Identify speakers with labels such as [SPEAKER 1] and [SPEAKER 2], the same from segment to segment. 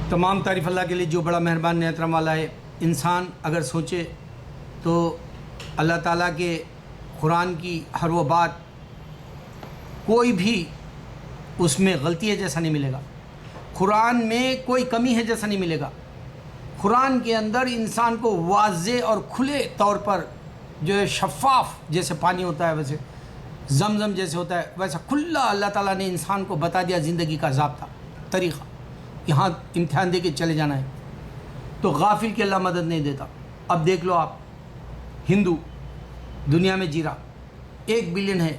[SPEAKER 1] تمام تعریف اللہ کے لیے جو بڑا مہربان نعمت والا ہے۔ انسان اگر سوچے تو اللہ تعالیٰ کے قرآن کی ہر وہ بات کوئی بھی اس میں غلطی ہے جیسا نہیں ملے گا، قرآن میں کوئی کمی ہے جیسا نہیں ملے گا۔ قرآن کے اندر انسان کو واضح اور کھلے طور پر جو ہے شفاف جیسے پانی ہوتا ہے، ویسے زمزم جیسے ہوتا ہے، ویسا کھلا اللہ تعالیٰ نے انسان کو بتا دیا زندگی کا ضابطہ طریقہ، یہاں امتحان دے کے چلے جانا ہے۔ تو غافل کی اللہ مدد نہیں دیتا۔ اب دیکھ لو آپ، ہندو دنیا میں جی رہا 1 بلین ہے،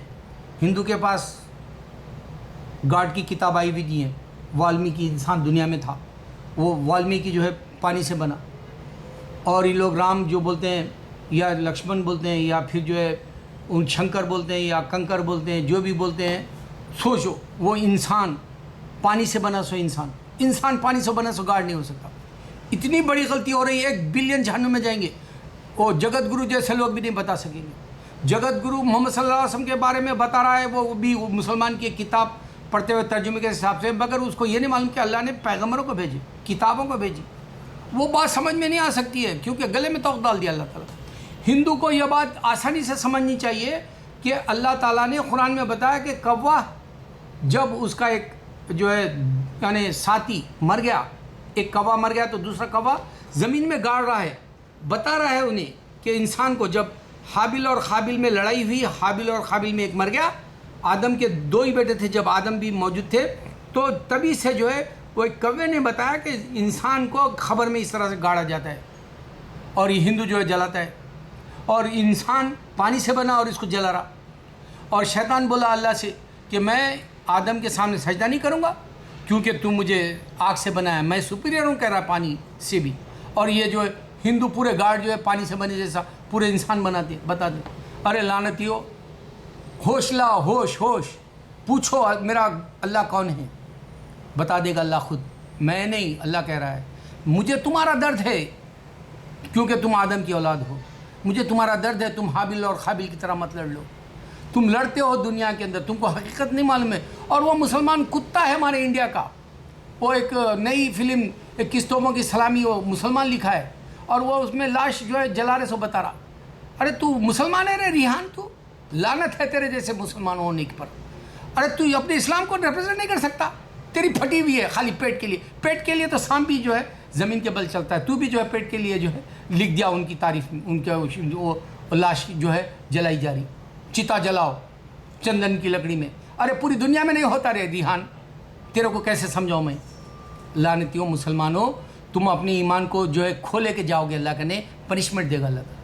[SPEAKER 1] ہندو کے پاس گاڈ کی کتاب آئی ہوئی نہیں ہے۔ والمیکی انسان دنیا میں تھا، وہ والمیکی جو ہے پانی سے بنا، اور یہ لوگ رام جو بولتے ہیں یا لکشمن بولتے ہیں یا پھر جو ہے ان شنکر بولتے ہیں یا کنکر بولتے ہیں، جو بھی بولتے ہیں، سوچو وہ انسان پانی سے بنا سو انسان پانی سے بنا سو گاڈ نہیں ہو سکتا۔ اتنی بڑی غلطی ہو رہی ہے، 1 بلین جہنم میں جائیں گے، وہ جگت گرو جیسے لوگ بھی نہیں بتا سکیں گے۔ جگت گرو محمد صلی اللہ علیہ وسلم کے بارے میں بتا رہا ہے، وہ بھی مسلمان کی ایک کتاب پڑھتے ہوئے ترجمے کے حساب سے، مگر اس کو یہ نہیں معلوم کہ اللہ نے پیغمبروں کو بھیجی، کتابوں کو بھیجی۔ وہ بات سمجھ میں نہیں آ سکتی ہے کیونکہ گلے میں توق ڈال دیا اللہ تعالیٰ۔ ہندو کو یہ بات آسانی سے سمجھنی چاہیے کہ اللہ تعالیٰ نے قرآن میں بتایا کہ کوا جب اس کا ایک جو ہے یعنی ساتھی مر گیا، ایک کوا مر گیا تو دوسرا کوا زمین میں گاڑ رہا ہے، بتا رہا ہے انہیں کہ انسان کو جب حابل اور قابل میں لڑائی ہوئی، حابل اور قابل میں ایک مر گیا، آدم کے 2 ہی بیٹے تھے جب آدم بھی موجود تھے، تو تبھی سے جو ہے وہ ایک کوے نے بتایا کہ انسان کو خبر میں اس طرح سے گاڑا جاتا ہے، اور یہ ہندو جو ہے جلاتا ہے، اور انسان پانی سے بنا اور اس کو جلا رہا، اور شیطان بولا اللہ سے کہ میں آدم کے سامنے سجدہ نہیں کروں گا کیونکہ تم مجھے آگ سے بنایا، میں سپیریئر ہوں کہہ رہا پانی سے بھی، اور یہ جو ہے ہندو پورے گاڈ جو ہے پانی سے بنے جیسا پورے انسان بناتے بتا دیں۔ ارے لعنتیو، ہوش لا، ہوش پوچھو میرا اللہ کون ہے، بتا دے گا اللہ خود، میں نہیں، اللہ کہہ رہا ہے مجھے تمہارا درد ہے کیونکہ تم آدم کی اولاد ہو، مجھے تمہارا درد ہے، تم حابل اور قابل کی طرح مت لڑ لو، تم لڑتے ہو دنیا کے اندر، تم کو حقیقت نہیں معلوم ہے۔ اور وہ مسلمان کتا ہے ہمارے انڈیا کا، وہ ایک نئی فلم 21 توپوں کی سلامی، وہ مسلمان لکھا ہے، اور وہ اس میں لاش جو ہے جلا رہے سو بتا رہا۔ ارے تو مسلمان ہے رے ریحان، تو لعنت ہے تیرے جیسے مسلمان ہونے پر۔ ارے تو اپنے اسلام کو ریپرزینٹ نہیں کر سکتا، تیری پھٹی ہوئی ہے خالی پیٹ کے لیے تو سانپ بھی جو ہے زمین کے بل چلتا ہے، تو بھی جو ہے پیٹ کے لیے جو ہے لکھ دیا ان کی تعریف میں، ان کے وہ لاش جو ہے جلائی جا رہی، چتا جلاؤ چندن کی لکڑی میں۔ ارے پوری دنیا میں نہیں ہوتا رے ریحان، تیرے کو کیسے سمجھاؤں میں؟ لعنتیوں مسلمانوں، تم اپنی ایمان کو جو ہے کھو لے کے جاؤ گے، اللہ کہنے پنشمنٹ دے گا اللہ تعالیٰ۔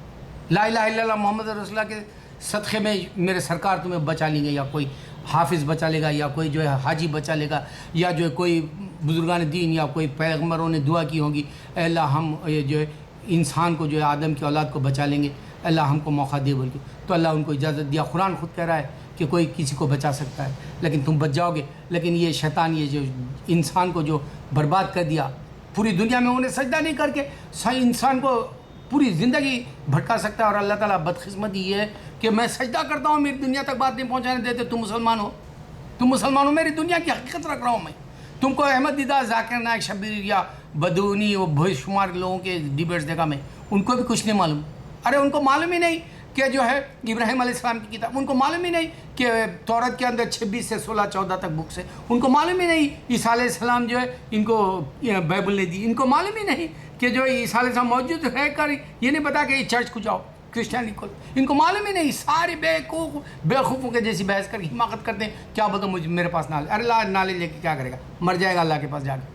[SPEAKER 1] لا الہ الا اللہ محمد رسول اللہ کے صدقے میں میرے سرکار تمہیں بچا لیں گے، یا کوئی حافظ بچا لے گا، یا کوئی جو ہے حاجی بچا لے گا، یا جو ہے کوئی بزرگان دین یا کوئی پیغمبروں نے دعا کی ہوگی، اے اللہ ہم یہ جو ہے انسان کو جو ہے آدم کی اولاد کو بچا لیں گے، اللہ ہم کو موقع دے بول کے، تو اللہ ان کو اجازت دیا۔ قرآن خود کہہ رہا ہے کہ کوئی کسی کو بچا سکتا ہے، لیکن تم بچ جاؤ گے۔ لیکن یہ شیطان یہ جو انسان کو جو برباد کر دیا پوری دنیا میں، انہیں سجدہ نہیں کر کے انسان کو پوری زندگی بھٹکا سکتا ہے۔ اور اللہ تعالیٰ بدقسمتی یہ ہے کہ میں سجدہ کرتا ہوں، میری دنیا تک بات نہیں پہنچانے دیتے، تم مسلمان ہو، میری دنیا کی حقیقت رکھ رہا ہوں میں۔ تم کو احمد دیدہ، ذاکر نائک، شبیر یا بدونی، وہ بے شمار لوگوں کے ڈیبیٹس دیکھا میں، ان کو بھی کچھ نہیں معلوم۔ ارے ان کو معلوم ہی نہیں کہ جو ہے ابراہیم علیہ السلام کی کتاب، ان کو معلوم ہی نہیں کہ تورات کے اندر 26 سے 16 14 تک بکس ہے، ان کو معلوم ہی نہیں عیسیٰ علیہ السلام جو ہے ان کو بائبل نے دی، ان کو معلوم ہی نہیں کہ جو عیسیٰ علیہ السلام موجود رہ کر یہ نہیں بتا کہ چرچ کو جاؤ، کرسچینٹی کو، ان کو معلوم ہی نہیں۔ سارے بیوقوفوں کے جیسی بحث کر کے حماقت کرتے ہیں، کیا بولتے مجھے میرے پاس نالے، ارے اللہ نالے لے کے کیا کرے گا؟ مر جائے گا اللہ کے پاس جا کے،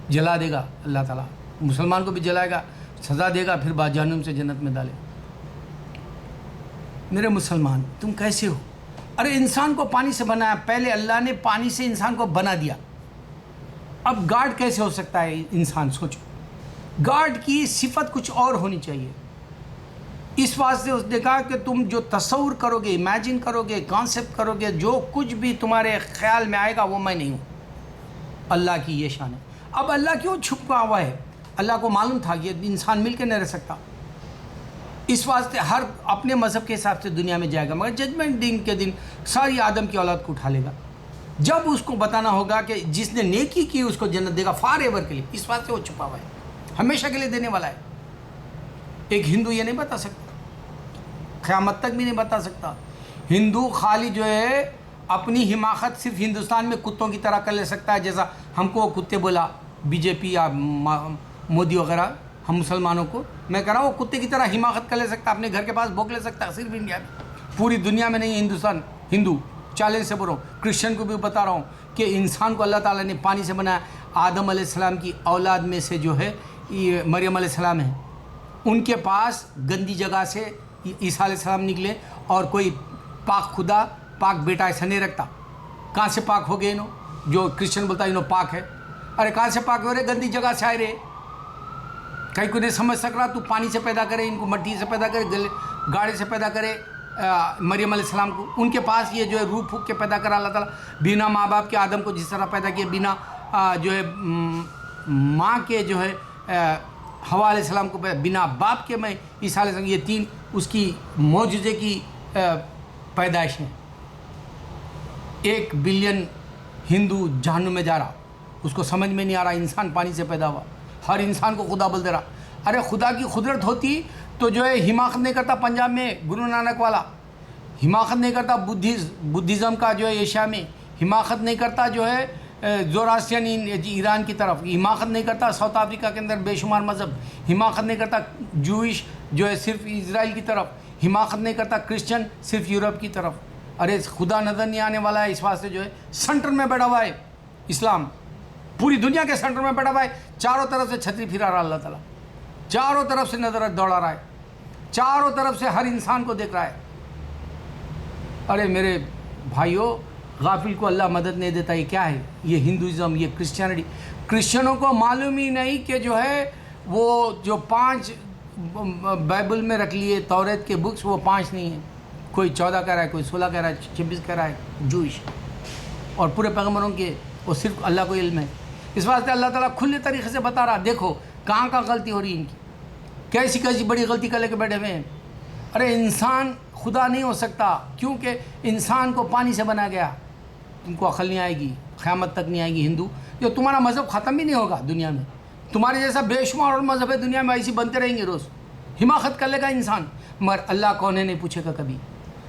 [SPEAKER 1] جلا دے گا اللہ تعالیٰ، مسلمان کو بھی جلائے گا، سزا دے گا، پھر بعد جہنم سے جنت میں ڈالے۔ میرے مسلمان تم کیسے ہو؟ ارے انسان کو پانی سے بنایا، پہلے اللہ نے پانی سے انسان کو بنا دیا، اب گاڈ کیسے ہو سکتا ہے انسان؟ سوچو، گاڈ کی صفت کچھ اور ہونی چاہیے۔ اس واسطے اس نے کہا کہ تم جو تصور کرو گے، امیجن کرو گے، کانسیپٹ کرو گے، جو کچھ بھی تمہارے خیال میں آئے گا وہ میں نہیں ہوں۔ اللہ کی یہ شان ہے۔ اب اللہ کیوں چھپا ہوا ہے؟ اللہ کو معلوم تھا یہ انسان مل کے نہیں رہ سکتا، اس واسطے ہر اپنے مذہب کے حساب سے دنیا میں جائے گا، مگر ججمنٹ دن کے دن ساری آدم کی اولاد کو اٹھا لے گا، جب اس کو بتانا ہوگا کہ جس نے نیکی کی اس کو جنت دے گا فار ایور کے لیے، اس بات سے وہ چھپا ہوا ہے، ہمیشہ کے لیے دینے والا ہے۔ ایک ہندو یہ نہیں بتا سکتا، قیامت تک بھی نہیں بتا سکتا۔ ہندو خالی جو ہے اپنی حماقت صرف ہندوستان میں کتوں کی طرح کر لے سکتا ہے، جیسا ہم کو وہ کتے بولا بی جے پی یا مودی وغیرہ ہم مسلمانوں کو، میں کہہ رہا ہوں وہ کتے کی طرح حماقت کر لے سکتا، اپنے گھر کے پاس بھوک لے سکتا، صرف انڈیا میں، پوری دنیا میں نہیں۔ ہندوستان ہندو چیلنج سے بول رہا ہوں، کرسچن کو بھی بتا رہا ہوں کہ انسان کو اللہ تعالیٰ نے پانی سے بنایا۔ آدم علیہ السلام کی اولاد میں سے جو ہے یہ مریم علیہ السلام ہے، ان کے پاس گندی جگہ سے عیسیٰ علیہ السلام نکلے، اور کوئی پاک خدا پاک بیٹا ایسا نہیں رکھتا۔ کہاں سے پاک ہو گئے انہوں؟ جو کرسچن بولتا ہے انہوں پاک ہے، ارے کہاں سے پاک ہو رہے؟ گندی جگہ سے آئے رہے۔ کہیں کو نہیں سمجھ سک رہا، تو پانی سے پیدا کرے، ان کو مٹی سے پیدا کرے، گاڑی سے پیدا کرے مریم علیہ السلام کو، ان کے پاس یہ جو ہے روح پھونک کے پیدا کرا اللہ تعالیٰ، بنا ماں باپ کے آدم کو جس طرح پیدا کیا، بنا جو ہے ماں کے جو ہے حوا علیہ السلام کو، بنا باپ کے میں عیسیٰ علیہ السلام، یہ تین اس کی معجزے کی پیدائش ہیں۔ 1 بلین ہندو جہنم میں جا رہا، اس کو سمجھ میں نہیں آ رہا انسان پانی سے پیدا ہوا، ہر انسان کو خدا بول دے رہا۔ ارے خدا کی قدرت ہوتی تو جو ہے حماقت نہیں کرتا پنجاب میں گرو نانک والا، حماقت نہیں کرتا بدھزم کا جو ہے ایشیا میں، حماقت نہیں کرتا جو ہے زوراستین ایران کی طرف، حماقت نہیں کرتا ساؤتھ افریقہ کے اندر بے شمار مذہب، حماقت نہیں کرتا جوئش جو ہے صرف اسرائیل کی طرف، حماقت نہیں کرتا کرسچن صرف یورپ کی طرف۔ ارے خدا نظر نہیں آنے والا ہے، اس واسطے جو ہے سینٹر میں بیٹھا ہوا ہے اسلام، پوری دنیا کے سینٹر میں بیٹھا ہوا ہے، چاروں طرف سے چھتری پھرا رہا اللہ تعالیٰ، چاروں طرف سے نظر دوڑا رہا ہے، چاروں طرف سے ہر انسان کو دیکھ رہا ہے۔ ارے میرے بھائیوں، غافل کو اللہ مدد نہیں دیتا، یہ کیا ہے؟ یہ ہندوازم، یہ کرسچینٹی۔ کرسچنوں کو معلوم ہی نہیں کہ جو ہے وہ جو 5 بائبل میں رکھ لیے توریت کے بکس، وہ 5 نہیں ہیں، کوئی 14 کہہ رہا ہے، کوئی 16 کہہ رہا ہے، 26 کہہ رہا ہے جوئش، اور پورے پیغمبروں کے وہ صرف اللہ کو علم ہے۔ اس واسطے اللہ تعالیٰ کھلے طریقے سے بتا رہا، دیکھو کہاں کہاں غلطی ہو رہی ہے ان کی، کیسی کیسی بڑی غلطی کر لے کے بیٹھے ہوئے ہیں۔ ارے انسان خدا نہیں ہو سکتا، کیونکہ انسان کو پانی سے بنا گیا۔ تم کو عقل نہیں آئے گی، قیامت تک نہیں آئے گی ہندو، جو تمہارا مذہب ختم بھی نہیں ہوگا دنیا میں، تمہارے جیسا بے شمار اور مذہب ہے دنیا میں، ایسی بنتے رہیں گے روز، حماقت کر لے گا انسان، مگر اللہ کون ہے نہیں پوچھے گا کبھی،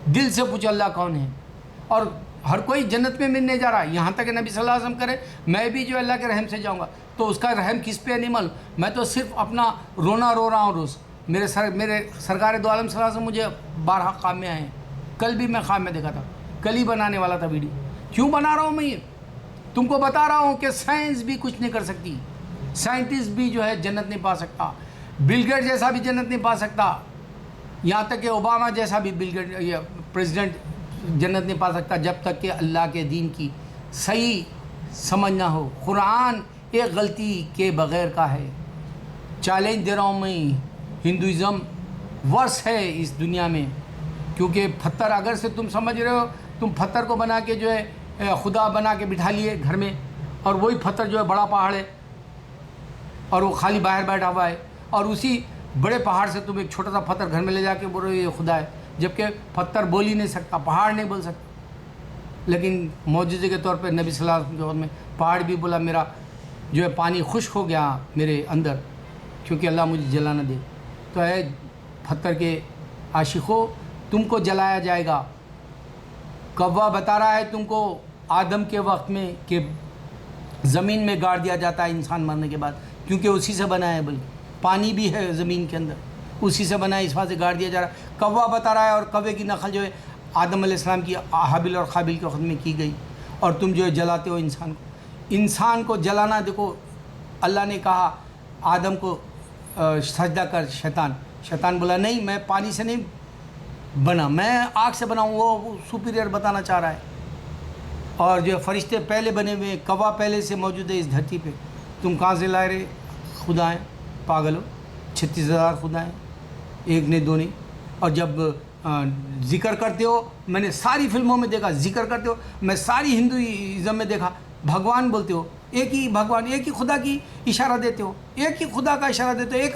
[SPEAKER 1] دل سے پوچھے اللہ کون ہے۔ اور ہر کوئی جنت میں ملنے جا رہا ہے، یہاں تک کہ نبی صلی اللہ علیہ وسلم کرے میں بھی جو اللہ کے رحم سے جاؤں گا، تو اس کا رحم کس پہ نہیں مل، میں تو صرف اپنا رونا رو رہا ہوں روز۔ میرے سرکار دو عالم صلی اللہ علیہ وسلم مجھے 12 خواب میں آئے ہیں، کل بھی میں خواب میں دیکھا تھا، کل ہی بنانے والا تھا ویڈیو۔ کیوں بنا رہا ہوں میں یہ؟ تم کو بتا رہا ہوں کہ سائنس بھی کچھ نہیں کر سکتی، سائنٹسٹ بھی جو ہے جنت نہیں پا سکتا، بل گیٹ جیسا بھی جنت نہیں پا سکتا، یہاں تک کہ اوباما جیسا بھی بل گیٹ یا پریزیڈنٹ جنت نہیں پا سکتا، جب تک کہ اللہ کے دین کی صحیح سمجھ نہ ہو۔ قرآن ایک غلطی کے بغیر کا ہے۔ چیلنج دے رہا ہوں میں، ہندوازم ورس ہے اس دنیا میں، کیونکہ پتھر اگر سے تم سمجھ رہے ہو، تم پتھر کو بنا کے جو ہے خدا بنا کے بٹھا لیے گھر میں، اور وہی پتھر جو ہے بڑا پہاڑ ہے، اور وہ خالی باہر بیٹھا ہوا ہے، اور اسی بڑے پہاڑ سے تم ایک چھوٹا سا پتھر گھر میں لے جا کے بول رہے ہو یہ خدا ہے، جبکہ پتھر بول ہی نہیں سکتا، پہاڑ نہیں بول سکتا۔ لیکن معجزے کے طور پہ نبی صلی اللہ علیہ وسلم کے وقت میں پہاڑ بھی بولا میرا جو ہے پانی خشک ہو گیا میرے اندر، کیونکہ اللہ مجھے جلا نہ دے۔ تو اے پتھر کے عاشقوں، تم کو جلایا جائے گا۔ کوا بتا رہا ہے تم کو آدم کے وقت میں کہ زمین میں گاڑ دیا جاتا ہے انسان مرنے کے بعد، کیونکہ اسی سے بنا ہے، بلکہ پانی بھی ہے زمین کے اندر، اسی سے بنا ہے، اس وجہ سے گاڑ دیا جا رہا ہے۔ کوا بتا رہا ہے، اور کوے کی نسل جو ہے آدم علیہ السلام کی حابیل اور قابیل کے وقت میں کی گئی، اور تم جو ہے جلاتے ہو انسان کو۔ انسان کو جلانا، دیکھو اللہ نے کہا آدم کو سجدہ کر، شیطان بولا نہیں میں پانی سے نہیں بنا، میں آگ سے بنا ہوں، وہ سپیریئر بتانا چاہ رہا ہے۔ اور جو فرشتے پہلے بنے ہوئے، کوا پہلے سے موجود ہے اس دھرتی پہ، تم کہاں سے لائے رہے؟ خدا ہیں، پاگل ہو، 36,000 خدا ہیں، ایک نہیں دو نہیں۔ اور جب ذکر کرتے ہو، میں نے ساری فلموں میں دیکھا ذکر کرتے ہو، میں ساری ہندوازم میں دیکھا بھگوان بولتے ہو، ایک ہی بھگوان، ایک ہی خدا کی اشارہ دیتے ہو، ایک ہی خدا کا اشارہ دیتے ہو، ایک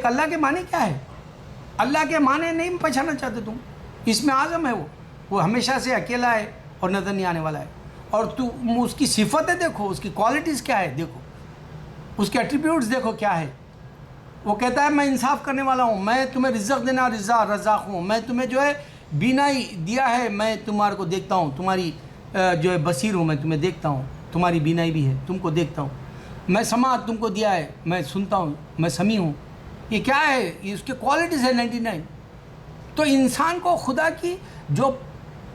[SPEAKER 1] اللہ کے معنی کیا ہے؟ اللہ کے معنی نہیں پہچانا چاہتے تم، اس میں اعظم ہے وہ ہمیشہ سے اکیلا ہے اور نظر نہیں آنے والا ہے۔ اور تو اس کی صفتیں دیکھو، اس کی کوالٹیز کیا ہے دیکھو، اس کے ایٹریبیوٹس دیکھو کیا ہے. وہ کہتا ہے میں انصاف کرنے والا ہوں، میں تمہیں رزق دینا رزاق ہوں، میں تمہیں جو ہے بینائی دیا ہے، میں تمہارے کو دیکھتا ہوں، تمہاری جو ہے بصیر ہوں، میں تمہیں دیکھتا ہوں، تمہاری بینائی بھی ہے، تم کو دیکھتا ہوں. میں سماعت تم کو دیا ہے، میں سنتا ہوں، میں سمیع ہوں. یہ کیا ہے؟ یہ اس کے کوالٹیز ہے 99. تو انسان کو خدا کی جو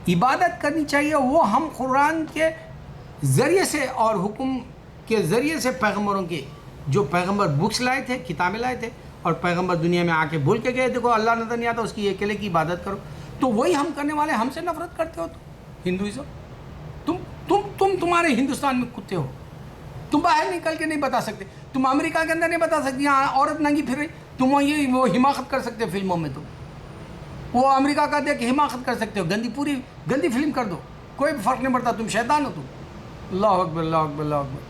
[SPEAKER 1] عبادت کرنی چاہیے وہ ہم قرآن کے ذریعے سے اور حکم کے ذریعے سے پیغمبروں کے جو پیغمبر بکس لائے تھے، کتابیں لائے تھے، اور پیغمبر دنیا میں آ کے بول کے گئے دیکھو اللہ نظر نہیں آتا، اس کی اکیلے کی عبادت کرو. تو وہی ہم کرنے والے. ہم سے نفرت کرتے ہو تو ہندوازم، تمہارے ہندوستان میں کتے ہو، تم باہر نکل کے نہیں بتا سکتے، تم امریکہ کے اندر نہیں بتا سکتے یہاں عورت ننگی پھر رہی، تم وہ حماقت کر سکتے ہو فلموں میں، تم وہ امریکہ کا دیکھ کے حماقت کر سکتے ہو، پوری گندی فلم کر دو، کوئی فرق نہیں پڑتا، تم شیطان ہو تم. اللہ اکبر اللہ اکبر اللہ اکبر.